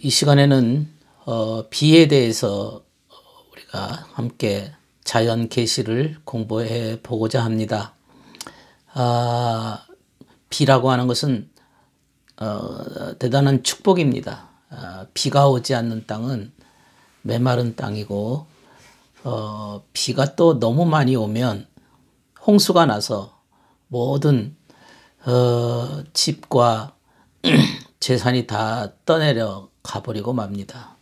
이 시간에는 비에 대해서 우리가 함께 자연 계시를 공부해 보고자 합니다. 비라고 하는 것은 대단한 축복입니다. 비가 오지 않는 땅은 메마른 땅이고, 비가 또 너무 많이 오면 홍수가 나서 모든 집과 재산이 다 떠내려 가버리고 맙니다.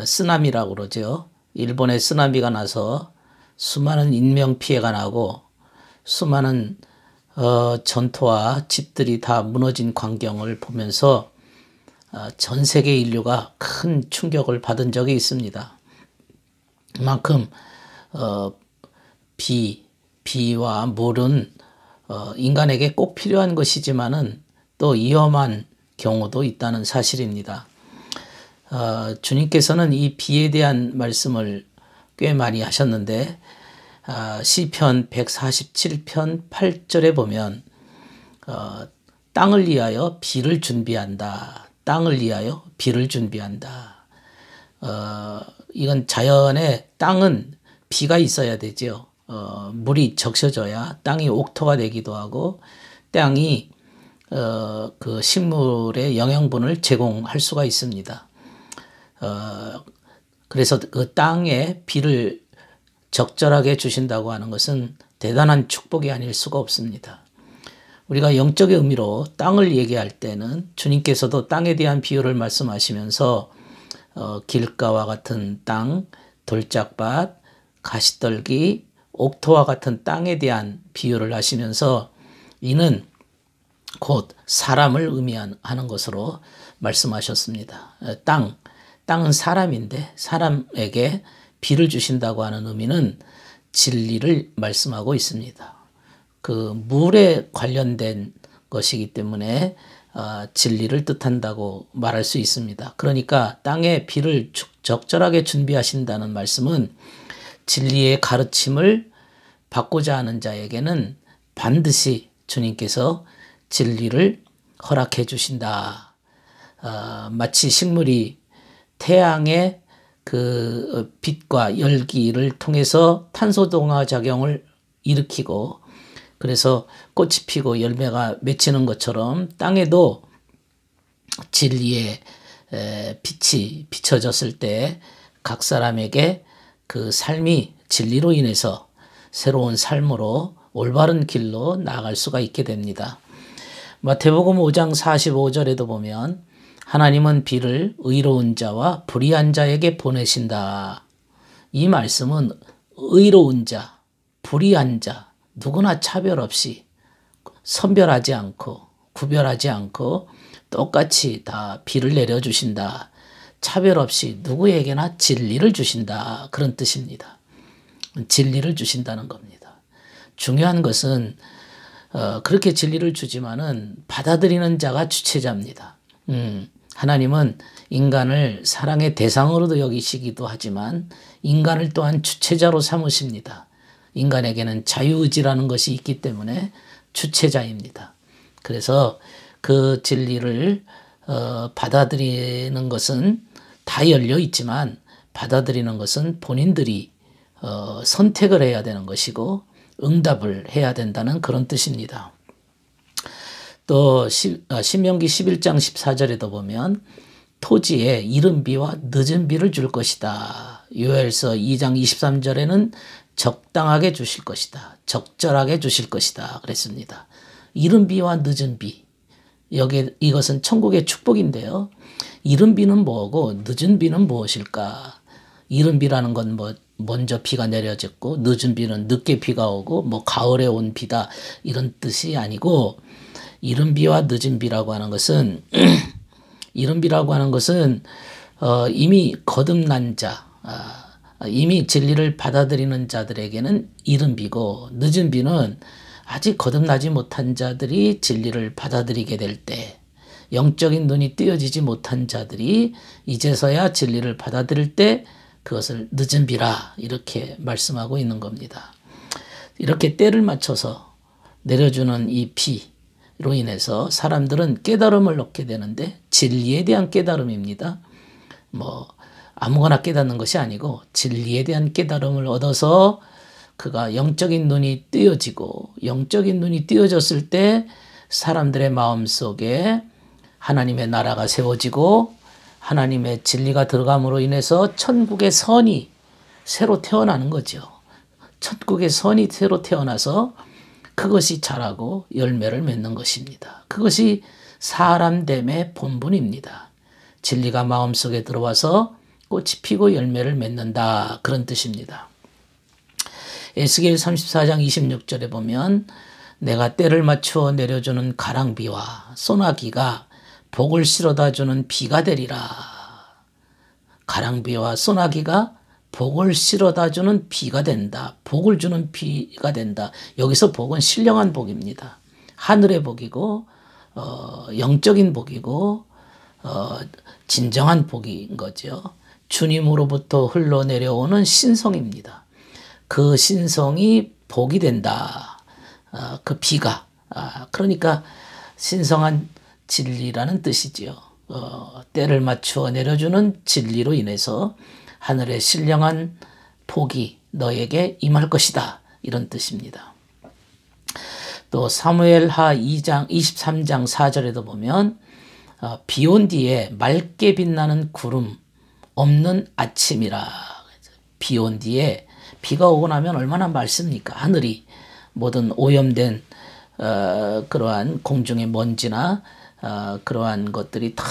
쓰나미라고 그러죠. 일본에 쓰나미가 나서 수많은 인명피해가 나고 수많은 전토와 집들이 다 무너진 광경을 보면서 전 세계 인류가 큰 충격을 받은 적이 있습니다. 그만큼 비와 물은 인간에게 꼭 필요한 것이지만은 또 위험한 경우도 있다는 사실입니다. 주님께서는 이 비에 대한 말씀을 꽤 많이 하셨는데, 시편 147편 8절에 보면 땅을 위하여 비를 준비한다. 땅을 위하여 비를 준비한다. 이건 자연의 땅은 비가 있어야 되죠. 물이 적셔져야 땅이 옥토가 되기도 하고 땅이 그 식물의 영양분을 제공할 수가 있습니다. 그래서 그 땅에 비를 적절하게 주신다고 하는 것은 대단한 축복이 아닐 수가 없습니다. 우리가 영적의 의미로 땅을 얘기할 때는 주님께서도 땅에 대한 비유를 말씀하시면서 길가와 같은 땅, 돌짝밭, 가시떨기, 옥토와 같은 땅에 대한 비유를 하시면서 이는 곧 사람을 의미하는 것으로 말씀하셨습니다. 땅은 사람인데 사람에게 비를 주신다고 하는 의미는 진리를 말씀하고 있습니다. 그 물에 관련된 것이기 때문에 진리를 뜻한다고 말할 수 있습니다. 그러니까 땅에 비를 적절하게 준비하신다는 말씀은 진리의 가르침을 받고자 하는 자에게는 반드시 주님께서 진리를 허락해 주신다. 마치 식물이 태양의 그 빛과 열기를 통해서 탄소동화 작용을 일으키고 그래서 꽃이 피고 열매가 맺히는 것처럼 땅에도 진리의 빛이 비춰졌을 때 각 사람에게 그 삶이 진리로 인해서 새로운 삶으로 올바른 길로 나아갈 수가 있게 됩니다. 마태복음 5장 45절에도 보면 하나님은 비를 의로운 자와 불의한 자에게 보내신다. 이 말씀은 의로운 자, 불의한 자, 누구나 차별 없이 선별하지 않고 구별하지 않고 똑같이 다 비를 내려주신다. 차별 없이 누구에게나 진리를 주신다. 그런 뜻입니다. 진리를 주신다는 겁니다. 중요한 것은 그렇게 진리를 주지만은 받아들이는 자가 주체자입니다. 하나님은 인간을 사랑의 대상으로도 여기시기도 하지만 인간을 또한 주체자로 삼으십니다. 인간에게는 자유의지라는 것이 있기 때문에 주체자입니다. 그래서 그 진리를 받아들이는 것은 다 열려 있지만 받아들이는 것은 본인들이 선택을 해야 되는 것이고 응답을 해야 된다는 그런 뜻입니다. 또 신명기 11장 14절에도 보면 토지에 이른 비와 늦은 비를 줄 것이다. 요엘서 2장 23절에는 적당하게 주실 것이다. 적절하게 주실 것이다. 그랬습니다. 이른 비와 늦은 비. 이것은 천국의 축복인데요. 이른 비는 뭐고 늦은 비는 무엇일까? 이른 비라는 건 먼저 비가 내려졌고 늦은 비는 늦게 비가 오고 가을에 온 비다 이런 뜻이 아니고 이른 비와 늦은 비라고 하는 것은 이른 비라고 하는 것은 이미 거듭난 자, 이미 진리를 받아들이는 자들에게는 이른 비고 늦은 비는 아직 거듭나지 못한 자들이 진리를 받아들이게 될 때 영적인 눈이 뜨여지지 못한 자들이 이제서야 진리를 받아들일 때 그것을 늦은 비라 이렇게 말씀하고 있는 겁니다. 이렇게 때를 맞춰서 내려주는 이 비, 인해서 사람들은 깨달음을 얻게 되는데 진리에 대한 깨달음입니다. 아무거나 깨닫는 것이 아니고 진리에 대한 깨달음을 얻어서 그가 영적인 눈이 띄어지고, 영적인 눈이 띄어졌을 때 사람들의 마음속에 하나님의 나라가 세워지고 하나님의 진리가 들어감으로 인해서 천국의 선이 새로 태어나는 거죠. 천국의 선이 새로 태어나서 그것이 자라고 열매를 맺는 것입니다. 그것이 사람됨의 본분입니다. 진리가 마음속에 들어와서 꽃이 피고 열매를 맺는다, 그런 뜻입니다. 에스겔 34장 26절에 보면 내가 때를 맞추어 내려주는 가랑비와 소나기가 복을 실어다 주는 비가 되리라. 가랑비와 소나기가 복을 실어다 주는 비가 된다. 복을 주는 비가 된다. 여기서 복은 신령한 복입니다. 하늘의 복이고 영적인 복이고 진정한 복인 거죠. 주님으로부터 흘러내려오는 신성입니다. 그 신성이 복이 된다. 그 비가. 그러니까 신성한 진리라는 뜻이지요. 때를 맞추어 내려주는 진리로 인해서 하늘의 신령한 복이 너에게 임할 것이다, 이런 뜻입니다. 또 사무엘하 23장 4절에도 보면 비 온 뒤에 맑게 빛나는 구름 없는 아침이라. 비 온 뒤에, 비가 오고 나면 얼마나 맑습니까? 하늘이 모든 오염된 그러한 공중의 먼지나 그러한 것들이 다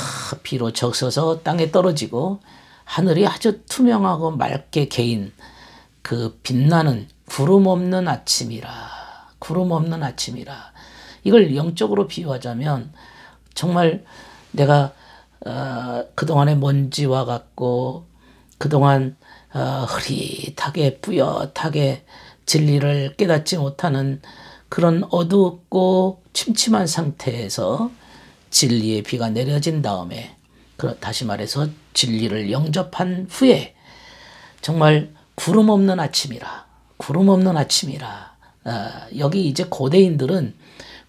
비로 적셔서 땅에 떨어지고 하늘이 아주 투명하고 맑게 개인 그 빛나는 구름 없는 아침이라. 구름 없는 아침이라. 이걸 영적으로 비유하자면 정말 내가 그동안의 먼지와 같고 그동안 흐릿하게 뿌옇하게 진리를 깨닫지 못하는 그런 어둡고 침침한 상태에서 진리의 비가 내려진 다음에, 다시 말해서 진리를 영접한 후에 정말 구름 없는 아침이라. 구름 없는 아침이라. 여기 이제 고대인들은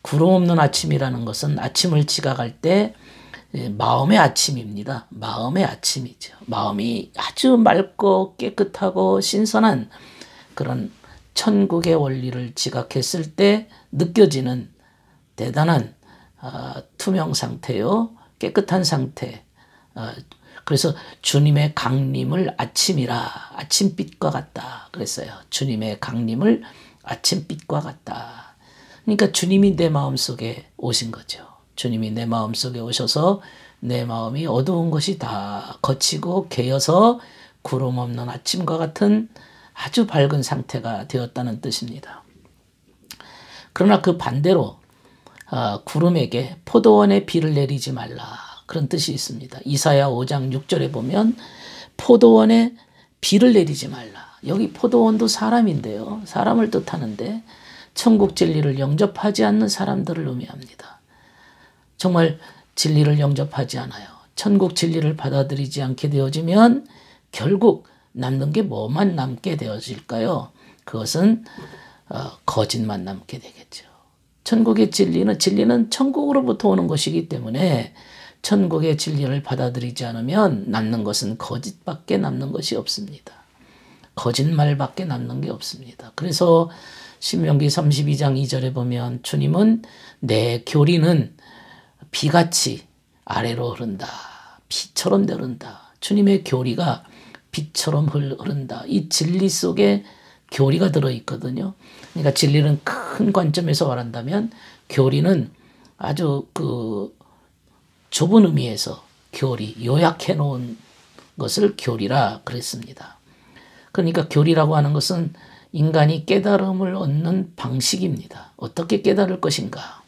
구름 없는 아침이라는 것은 아침을 지각할 때 마음의 아침입니다. 마음의 아침이죠. 마음이 아주 맑고 깨끗하고 신선한 그런 천국의 원리를 지각했을 때 느껴지는 대단한 투명 상태요, 깨끗한 상태. 그래서 주님의 강림을 아침이라, 아침빛과 같다 그랬어요. 주님의 강림을 아침빛과 같다. 그러니까 주님이 내 마음속에 오신 거죠. 주님이 내 마음속에 오셔서 내 마음이 어두운 것이 다 거치고 개어서 구름 없는 아침과 같은 아주 밝은 상태가 되었다는 뜻입니다. 그러나 그 반대로 구름에게 포도원에 비를 내리지 말라, 그런 뜻이 있습니다. 이사야 5장 6절에 보면 포도원에 비를 내리지 말라. 여기 포도원도 사람인데요, 사람을 뜻하는데 천국 진리를 영접하지 않는 사람들을 의미합니다. 정말 진리를 영접하지 않아요. 천국 진리를 받아들이지 않게 되어지면 결국 남는 게 뭐만 남게 되어질까요? 그것은 거짓만 남게 되겠죠. 천국의 진리는 천국으로부터 오는 것이기 때문에 천국의 진리를 받아들이지 않으면 남는 것은 거짓밖에 남는 것이 없습니다. 거짓말밖에 남는 게 없습니다. 그래서 신명기 32장 2절에 보면 주님은 내 교리는 비같이 아래로 흐른다. 비처럼 흐른다. 주님의 교리가 비처럼 흐른다. 이 진리 속에 교리가 들어있거든요. 그러니까 진리는 큰 관점에서 말한다면 교리는 아주 그 좁은 의미에서 교리, 요약해 놓은 것을 교리라 그랬습니다. 그러니까 교리라고 하는 것은 인간이 깨달음을 얻는 방식입니다. 어떻게 깨달을 것인가.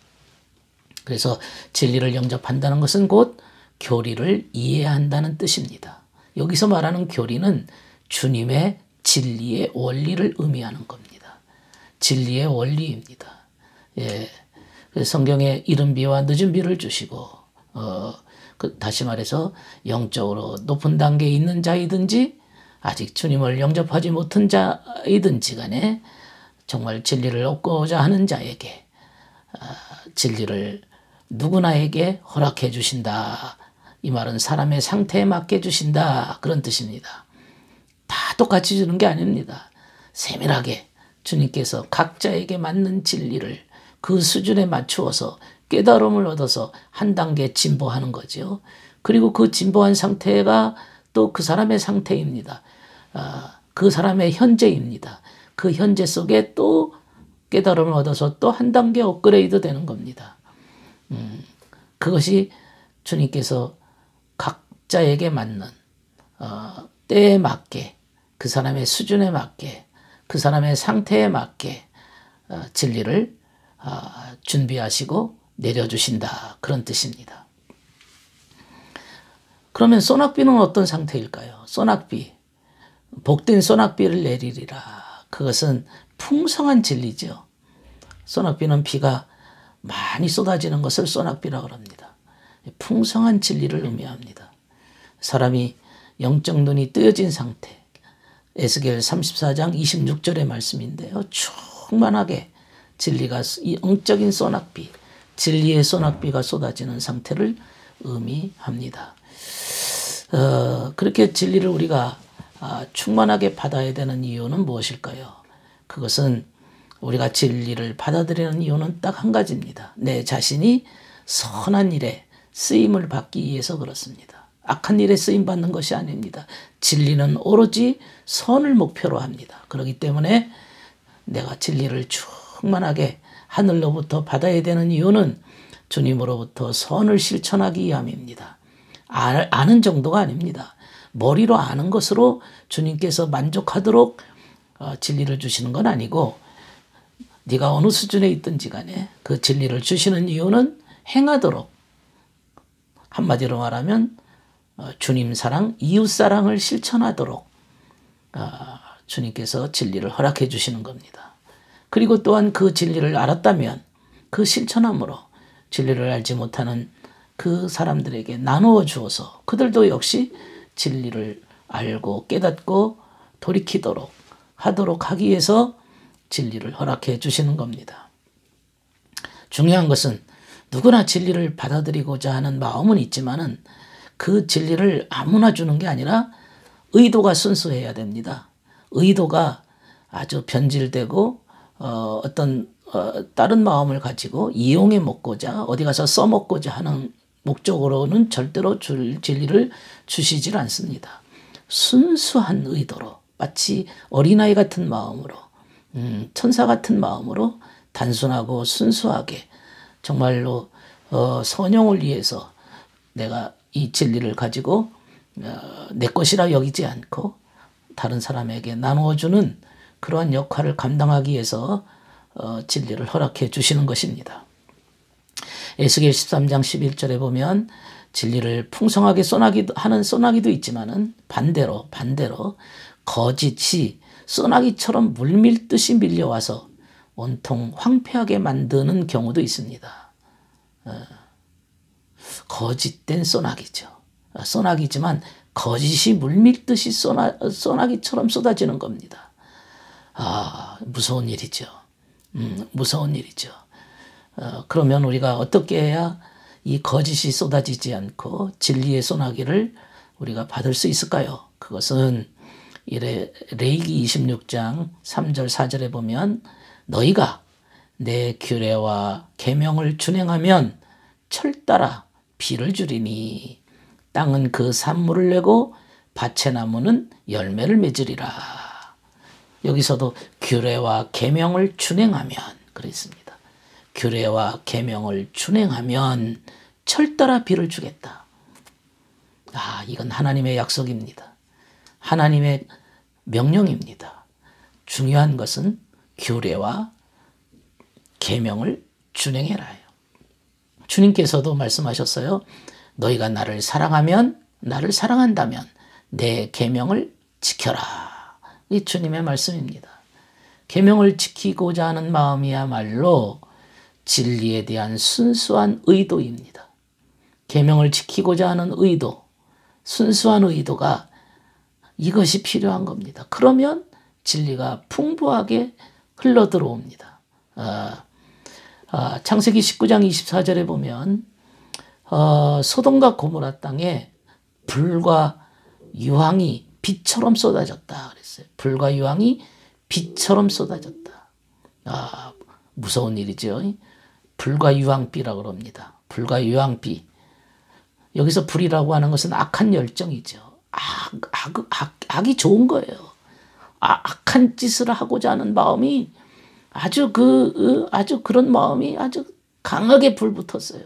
그래서 진리를 영접한다는 것은 곧 교리를 이해한다는 뜻입니다. 여기서 말하는 교리는 주님의 진리의 원리를 의미하는 겁니다. 진리의 원리입니다. 예. 성경에 이른 비와 늦은 비를 주시고, 다시 말해서 영적으로 높은 단계에 있는 자이든지 아직 주님을 영접하지 못한 자이든지 간에 정말 진리를 얻고자 하는 자에게 진리를 누구나에게 허락해 주신다. 이 말은 사람의 상태에 맞게 주신다. 그런 뜻입니다. 다 똑같이 주는 게 아닙니다. 세밀하게 주님께서 각자에게 맞는 진리를 그 수준에 맞추어서 깨달음을 얻어서 한 단계 진보하는 거죠. 그리고 그 진보한 상태가 또 그 사람의 상태입니다. 그 사람의 현재입니다. 그 현재 속에 또 깨달음을 얻어서 또 한 단계 업그레이드 되는 겁니다. 그것이 주님께서 각자에게 맞는 때에 맞게 그 사람의 수준에 맞게 그 사람의 상태에 맞게 진리를 준비하시고 내려주신다. 그런 뜻입니다. 그러면 소낙비는 어떤 상태일까요? 소낙비, 복된 소낙비를 내리리라. 그것은 풍성한 진리죠. 소낙비는 비가 많이 쏟아지는 것을 소낙비라고 합니다. 풍성한 진리를 의미합니다. 사람이 영적 눈이 뜨여진 상태, 에스겔 34장 26절의 말씀인데요. 충만하게 진리가, 이 영적인 소낙비, 진리의 소낙비가 쏟아지는 상태를 의미합니다. 그렇게 진리를 우리가 충만하게 받아야 되는 이유는 무엇일까요? 그것은 우리가 진리를 받아들이는 이유는 딱 한 가지입니다. 내 자신이 선한 일에 쓰임을 받기 위해서 그렇습니다. 악한 일에 쓰임 받는 것이 아닙니다. 진리는 오로지 선을 목표로 합니다. 그렇기 때문에 내가 진리를 충만하게 하늘로부터 받아야 되는 이유는 주님으로부터 선을 실천하기 위함입니다. 아는 정도가 아닙니다. 머리로 아는 것으로 주님께서 만족하도록 진리를 주시는 건 아니고, 네가 어느 수준에 있든지 간에 그 진리를 주시는 이유는 행하도록, 한마디로 말하면 주님 사랑, 이웃 사랑을 실천하도록 주님께서 진리를 허락해 주시는 겁니다. 그리고 또한 그 진리를 알았다면 그 실천함으로 진리를 알지 못하는 그 사람들에게 나누어 주어서 그들도 역시 진리를 알고 깨닫고 돌이키도록 하도록 하기 위해서 진리를 허락해 주시는 겁니다. 중요한 것은 누구나 진리를 받아들이고자 하는 마음은 있지만은 그 진리를 아무나 주는 게 아니라 의도가 순수해야 됩니다. 의도가 아주 변질되고 다른 마음을 가지고 이용해 먹고자, 어디 가서 써먹고자 하는 목적으로는 절대로 진리를 주시질 않습니다. 순수한 의도로, 마치 어린아이 같은 마음으로, 천사 같은 마음으로 단순하고 순수하게 정말로 선영을 위해서 내가 이 진리를 가지고 내 것이라 여기지 않고 다른 사람에게 나누어주는 그러한 역할을 감당하기 위해서 진리를 허락해 주시는 것입니다. 에스겔 13장 11절에 보면 진리를 풍성하게 하는 소나기도 있지만은 반대로 거짓이 소나기처럼 물밀듯이 밀려와서 온통 황폐하게 만드는 경우도 있습니다. 거짓된 소나기죠. 소나기지만 거짓이 물밀듯이 소나기처럼 쏟아지는 겁니다. 무서운 일이죠. 무서운 일이죠. 그러면 우리가 어떻게 해야 이 거짓이 쏟아지지 않고 진리의 소나기를 우리가 받을 수 있을까요? 그것은 레위기 26장 3절 4절에 보면 너희가 내 규례와 계명을 준행하면 철따라 비를 주리니 땅은 그 산물을 내고 밭의 나무는 열매를 맺으리라. 여기서도 규례와 계명을 준행하면 그랬습니다. 규례와 계명을 준행하면 철따라 비를 주겠다. 이건 하나님의 약속입니다. 하나님의 명령입니다. 중요한 것은 규례와 계명을 준행해라요. 주님께서도 말씀하셨어요. 너희가 나를 사랑한다면 내 계명을 지켜라. 이 주님의 말씀입니다. 계명을 지키고자 하는 마음이야말로 진리에 대한 순수한 의도입니다. 계명을 지키고자 하는 의도, 순수한 의도가 이것이 필요한 겁니다. 그러면 진리가 풍부하게 흘러 들어옵니다. 창세기 19장 24절에 보면 소돔과 고모라 땅에 불과 유황이 비처럼 쏟아졌다 그랬어요. 불과 유황이 비처럼 쏟아졌다. 무서운 일이죠. 불과 유황비라고 합니다. 불과 유황비. 여기서 불이라고 하는 것은 악한 열정이죠. 악이 좋은 거예요. 악한 짓을 하고자 하는 마음이 아주 그런 마음이 아주 강하게 불붙었어요.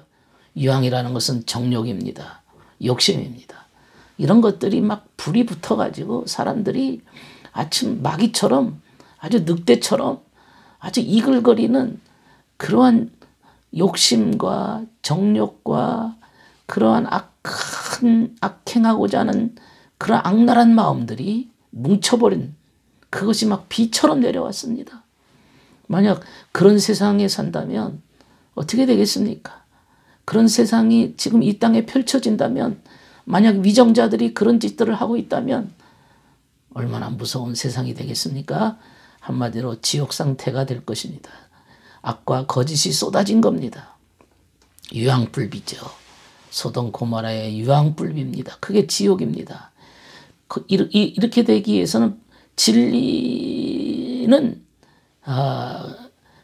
유황이라는 것은 정욕입니다. 욕심입니다. 이런 것들이 막 불이 붙어가지고 사람들이 아침 마귀처럼 아주 늑대처럼 아주 이글거리는 그러한 욕심과 정욕과 그러한 악행하고자 하는 그런 악랄한 마음들이 뭉쳐버린 그것이 막 비처럼 내려왔습니다. 만약 그런 세상에 산다면 어떻게 되겠습니까? 그런 세상이 지금 이 땅에 펼쳐진다면, 만약 위정자들이 그런 짓들을 하고 있다면 얼마나 무서운 세상이 되겠습니까? 한마디로 지옥 상태가 될 것입니다. 악과 거짓이 쏟아진 겁니다. 유황불비죠. 소돔 고모라의 유황불비입니다. 그게 지옥입니다. 이렇게 되기 위해서는 진리는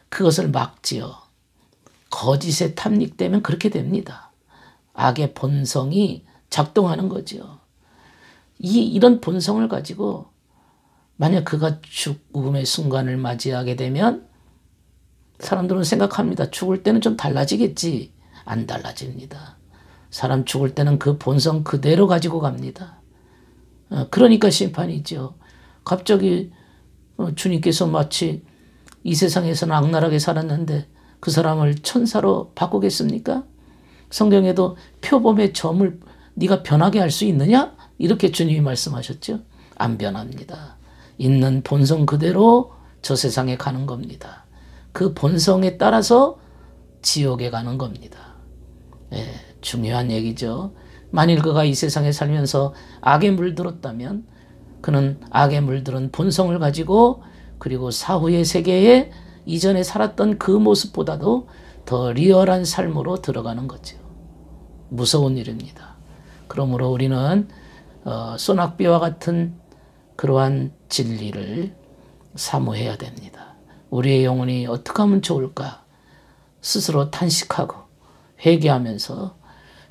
그것을 막지요. 거짓에 탐닉되면 그렇게 됩니다. 악의 본성이 작동하는 거죠. 이런 본성을 가지고 만약 그가 죽음의 순간을 맞이하게 되면 사람들은 생각합니다. 죽을 때는 좀 달라지겠지. 안 달라집니다. 사람 죽을 때는 그 본성 그대로 가지고 갑니다. 그러니까 심판이죠. 갑자기 주님께서 마치 이 세상에서는 악랄하게 살았는데 그 사람을 천사로 바꾸겠습니까? 성경에도 표범의 점을 네가 변하게 할 수 있느냐? 이렇게 주님이 말씀하셨죠. 안 변합니다. 있는 본성 그대로 저 세상에 가는 겁니다. 그 본성에 따라서 지옥에 가는 겁니다. 중요한 얘기죠. 만일 그가 이 세상에 살면서 악에 물들었다면 그는 악에 물들은 본성을 가지고, 그리고 사후의 세계에 이전에 살았던 그 모습보다도 더 리얼한 삶으로 들어가는 거죠. 무서운 일입니다. 그러므로 우리는 소낙비와 같은 그러한 진리를 사모해야 됩니다. 우리의 영혼이 어떻게 하면 좋을까? 스스로 탄식하고 회개하면서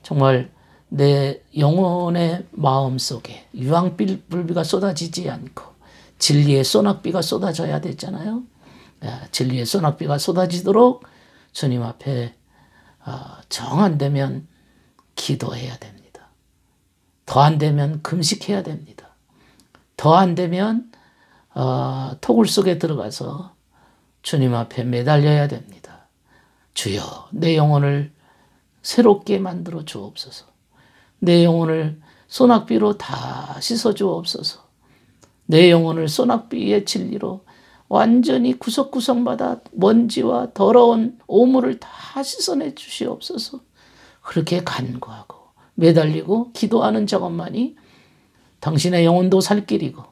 정말 내 영혼의 마음 속에 유황불비가 쏟아지지 않고 진리의 소낙비가 쏟아져야 되잖아요. 진리의 소낙비가 쏟아지도록 주님 앞에 정 안 되면 기도해야 됩니다. 더 안 되면 금식해야 됩니다. 더 안 되면 토굴 속에 들어가서 주님 앞에 매달려야 됩니다. 주여, 내 영혼을 새롭게 만들어 주옵소서. 내 영혼을 소낙비로 다 씻어 주옵소서. 내 영혼을 소낙비의 진리로 완전히 구석구석마다 먼지와 더러운 오물을 다 씻어내 주시옵소서. 그렇게 간구하고 매달리고 기도하는 작업만이 당신의 영혼도 살 길이고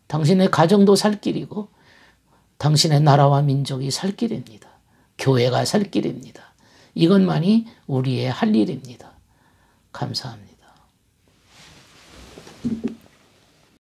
당신의 가정도 살 길이고 당신의 나라와 민족이 살 길입니다. 교회가 살 길입니다. 이것만이 우리의 할 일입니다. 감사합니다.